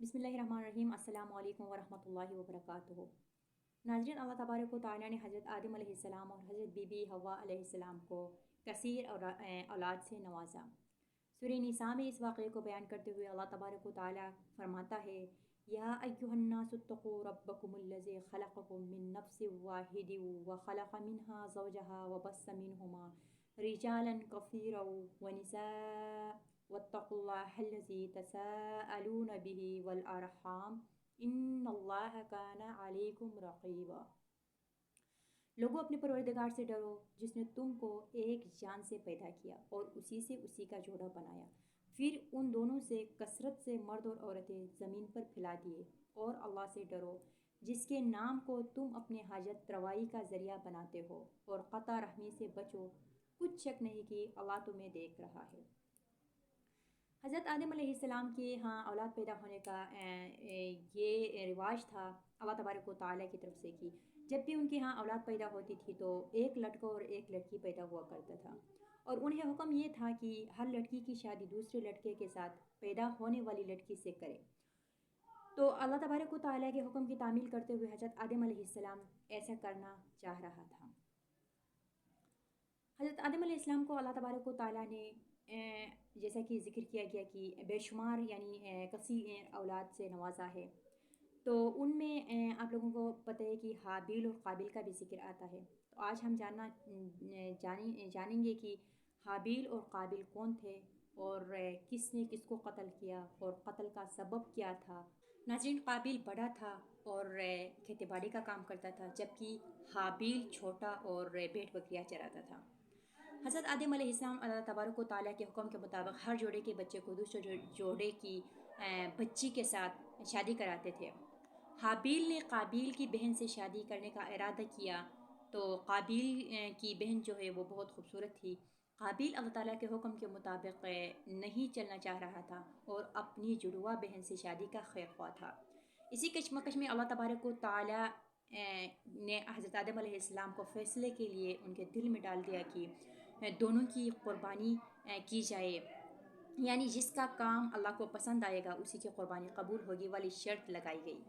बिस्मिल्लाहिर्रहमानिर्रहीम। अस्सलाम वालेकुम वरहमतुल्लाहि वबरकातुहू। नाज़रीन, अल्लाह तबारक व तआला ने हज़रत आदम अलैहिस्सलाम और हज़रत बीबी हव्वा अलैहिस्सलाम को कसीर औलाद से नवाजा। सूरह निसा में इस वाक़े को बयान करते हुए अल्लाह तबारक व तआला फरमाता है, या अय्युहन्नासुत्तक़ू रब्बकुमुल्लज़ी ख़लक़कुम मिन नफ्सिन वाहिदिन व ख़लक़ मिन्हा ज़ौजहा व बस्स मिन्हुमा रिजालन कसीरन व निसाअ वत्तक़ुल्लाहल्लज़ी तसाअलून बिही वल अरहाम इन्नल्लाह काना अलैकुम रक़ीबा। लोगों, अपने परवरदिगार से डरो जिसने तुमको एक जान से पैदा किया और उसी से उसी का जोड़ा बनाया, फिर उन दोनों से कसरत से मर्द और औरतें ज़मीन पर फैला दिए। और अल्लाह से डरो जिसके नाम को तुम अपने हाजत रवाई का ज़रिया बनाते हो, और क़ता रहमी से बचो, कुछ शक नहीं कि अल्लाह तुम्हें देख रहा है। हज़रत आदम अलैहिस्सलाम के यहाँ औलाद पैदा होने का ये रिवाज था अल्लाह तबारक व तआला की तरफ से कि जब भी उनके यहाँ औलाद पैदा होती थी तो एक लड़का और एक लड़की पैदा हुआ करता था, और उन्हें हुक्म ये था कि हर लड़की की शादी दूसरे लड़के के साथ पैदा होने वाली लड़की से करें। तो अल्लाह तबारक व तआला के हुक्म की तामील करते हुए हज़रत आदम अलैहिस्सलाम ऐसा करना चाह रहा था। हज़रत आदम अलैहिस्सलाम को अल्लाह तबारक व तआला ने जैसा कि ज़िक्र किया गया कि बेशुमार यानी कसीर औलाद से नवाजा है। तो उनमें आप लोगों को पता है कि हाबील और काबिल का भी ज़िक्र आता है। तो आज हम जानेंगे कि हाबील और काबिल कौन थे, और किसने किसको कत्ल किया और कत्ल का सबब क्या था। नाज़रीन, काबिल बड़ा था और खेती बाड़ी का काम करता था, जबकि हाबील छोटा और भेड़ बकरियाँ चराता था। हज़रत आदम अलैहिस्सलाम अल्लाह तबारक व तआला के हुक्म के मुताबिक हर जोड़े के बच्चे को दूसरे जोड़े की बच्ची के साथ शादी कराते थे। हाबील ने काबिल की बहन से शादी करने का इरादा किया, तो काबिल की बहन जो है वो बहुत खूबसूरत थी। काबिल अल्लाह ताला के हुक्म के मुताबिक नहीं चलना चाह रहा था और अपनी जुड़वा बहन से शादी का ख्वाह था। इसी कशमकश में अल्लाह तबारक व तआला ने हज़रत आदम अलैहिस्सलाम को फ़ैसले के लिए उनके दिल में डाल दिया कि दोनों की कुर्बानी की जाए, यानी जिसका काम अल्लाह को पसंद आएगा उसी की कुर्बानी कबूल होगी वाली शर्त लगाई गई।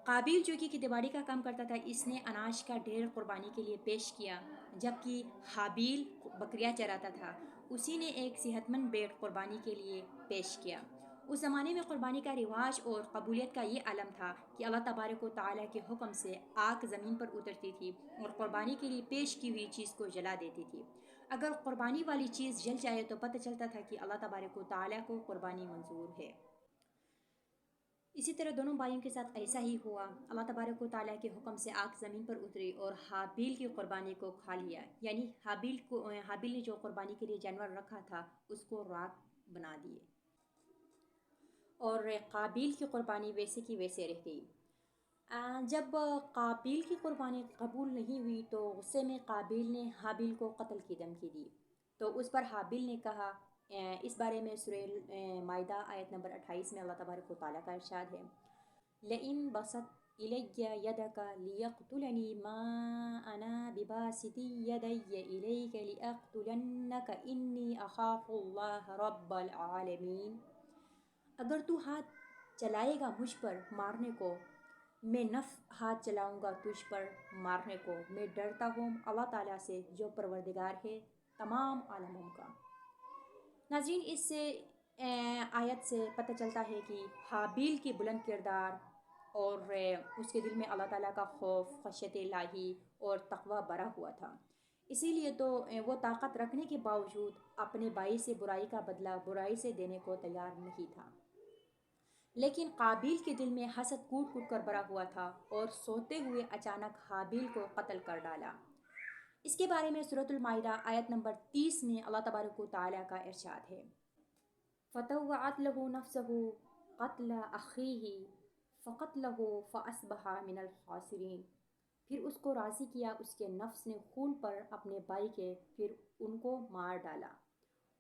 काबिल जो कि खेतीबाड़ी का काम करता था, इसने अनाज का ढेर कुर्बानी के लिए पेश किया, जबकि हाबील बकरियां चराता था, उसी ने एक सेहतमंद भेड़ कुर्बानी के लिए पेश किया। उस ज़माने में कुर्बानी का रिवाज और कबूलियत का ये आलम था कि अल्लाह तबारक व तआला के हुक्म से आग ज़मीन पर उतरती थी और कुर्बानी के लिए पेश की हुई चीज़ को जला देती थी। अगर कुर्बानी वाली चीज़ जल जाए तो पता चलता था कि अल्लाह तबारक व तआला को कुर्बानी मंजूर है। इसी तरह दोनों भाइयों के साथ ऐसा ही हुआ। अल्लाह तबारक व तआला के हुक्म से आग ज़मीन पर उतरी और हाबील की कुर्बानी को खा लिया, यानी हाबील ने जो कुर्बानी के लिए जानवर रखा था उसको राख बना दिए, और काबिल की कुर्बानी वैसे की वैसे रह गई। जब काबिल की कुर्बानी कबूल नहीं हुई तो गुस्से में काबिल ने हाबील को कत्ल की धमकी दी। तो उस पर हाबील ने कहा, इस बारे में सूरह माइदा आयत नंबर 28 में अल्लाह तबारक व तआला का इरशाद है, लइन बसत इलय्या यदक लियक़्तुलनी मा अना बिबासिति यदैया इलैक लिअक़्तुलन्नक इन्नी अख़ाफ़ुल्लाह रब्बल आलमीन। अगर तू हाथ चलाएगा मुझ पर मारने को, मैं नफ हाथ चलाऊंगा तुझ पर मारने को। मैं डरता हूँ अल्लाह ताला से जो परवरदिगार है तमाम आलमों का। नाज़रीन, इससे आयत से पता चलता है कि हाबील की बुलंद किरदार और उसके दिल में अल्लाह ताला का खौफ, खशियत इलाही और तक़वा भरा हुआ था। इसीलिए तो वो ताकत रखने के बावजूद अपने भाई से बुराई का बदला बुराई से देने को तैयार नहीं था। लेकिन काबिल के दिल में हसद कूट कूट कर भरा हुआ था और सोते हुए अचानक हाबील को कत्ल कर डाला। इसके बारे में सूरतुल माइदा आयत नंबर 30 में अल्लाह तबारक व तआला का इरशाद है, फ़तव्वअत लहू नफ्सहू क़त्ल अख़ीही फ़क़तलहू फ़अस्बहा मिनल ख़ासिरीन। फिर उसको राज़ी किया उसके नफ्स ने खून पर अपने भाई के, फिर उनको मार डाला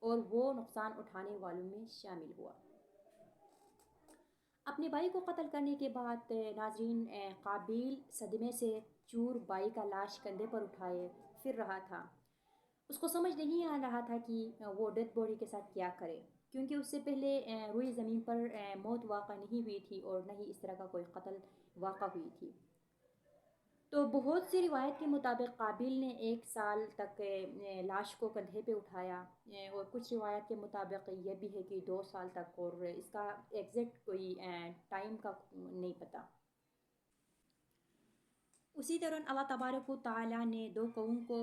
और वो नुकसान उठाने वालों में शामिल हुआ। अपने भाई को कत्ल करने के बाद नाज़रीन, काबिल सदमे से चूर भाई का लाश कंधे पर उठाए फिर रहा था। उसको समझ नहीं आ रहा था कि वो डेड बॉडी के साथ क्या करे। کیونکہ اس سے پہلے روئی زمین پر موت واقع نہیں ہوئی تھی اور نہ ہی اس طرح کا کوئی قتل واقع ہوئی تھی۔ تو بہت سی روایت کے مطابق قابیل نے 1 سال تک لاش کو کندھے پہ اٹھایا، اور کچھ روایت کے مطابق یہ بھی ہے کہ 2 سال تک، اور اس کا ایگزیکٹ کوئی ٹائم کا نہیں پتہ۔ اسی طرح اللہ تبارک و تعالیٰ نے 2 قوم کو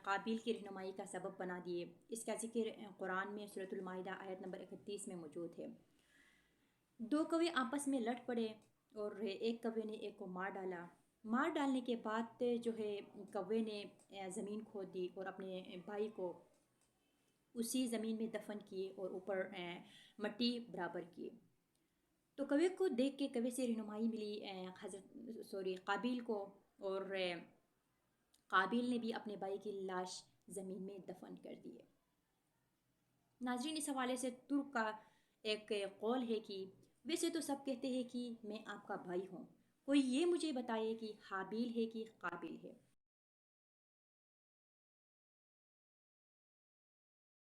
قابیل کی رہنمائی کا سبب بنا دیے۔ اس کا ذکر قرآن میں سورۃ المائدہ آیت نمبر 31 میں موجود ہے۔ 2 کوے آپس میں لڑ پڑے اور ایک کوے نے ایک کو مار ڈالا۔ مار ڈالنے کے بعد جو ہے کوے نے زمین کھود دی اور اپنے بھائی کو اسی زمین میں دفن کیے اور اوپر مٹی برابر کیے۔ تو کوے کو دیکھ کے کوے سے رہنمائی ملی قابیل کو، اور قابیل نے بھی اپنے بھائی کی لاش زمین میں دفن کر دی ہے۔ ناظرین، اس حوالے سے ترک کا ایک قول ہے کہ ویسے تو سب کہتے ہیں کہ میں آپ کا بھائی ہوں، کوئی یہ مجھے بتائے کہ حابیل ہے کہ قابیل ہے۔